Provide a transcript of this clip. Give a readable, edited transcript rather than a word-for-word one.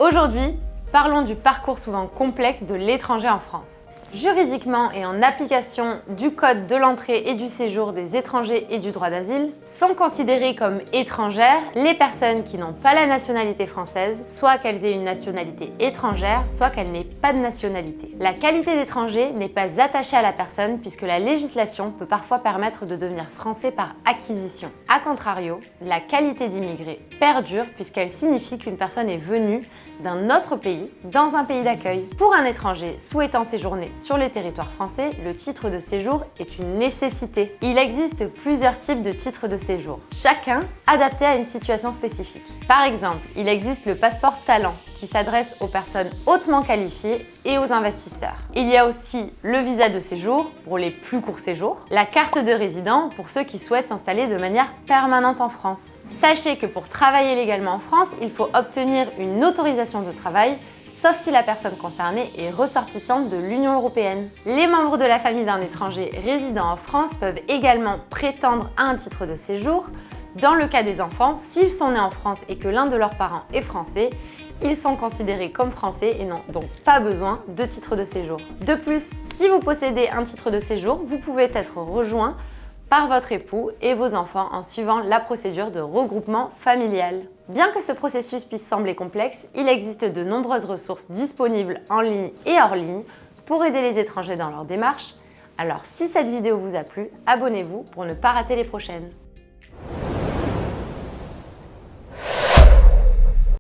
Aujourd'hui, parlons du parcours souvent complexe de l'étranger en France. Juridiquement et en application du Code de l'entrée et du séjour des étrangers et du droit d'asile, sont considérées comme étrangères les personnes qui n'ont pas la nationalité française, soit qu'elles aient une nationalité étrangère, soit qu'elles n'aient pas de nationalité. La qualité d'étranger n'est pas attachée à la personne puisque la législation peut parfois permettre de devenir français par acquisition. A contrario, la qualité d'immigré perdure puisqu'elle signifie qu'une personne est venue d'un autre pays dans un pays d'accueil. Pour un étranger souhaitant séjourner sur le territoire français, le titre de séjour est une nécessité. Il existe plusieurs types de titres de séjour, chacun adapté à une situation spécifique. Par exemple, il existe le passeport talent qui s'adresse aux personnes hautement qualifiées et aux investisseurs. Il y a aussi le visa de séjour pour les plus courts séjours, la carte de résident pour ceux qui souhaitent s'installer de manière permanente en France. Sachez que pour travailler légalement en France, il faut obtenir une autorisation de travail, sauf si la personne concernée est ressortissante de l'Union européenne. Les membres de la famille d'un étranger résidant en France peuvent également prétendre à un titre de séjour. Dans le cas des enfants, s'ils sont nés en France et que l'un de leurs parents est français, ils sont considérés comme français et n'ont donc pas besoin de titre de séjour. De plus, si vous possédez un titre de séjour, vous pouvez être rejoint par votre époux et vos enfants en suivant la procédure de regroupement familial. Bien que ce processus puisse sembler complexe, il existe de nombreuses ressources disponibles en ligne et hors ligne pour aider les étrangers dans leur démarche. Alors si cette vidéo vous a plu, abonnez-vous pour ne pas rater les prochaines.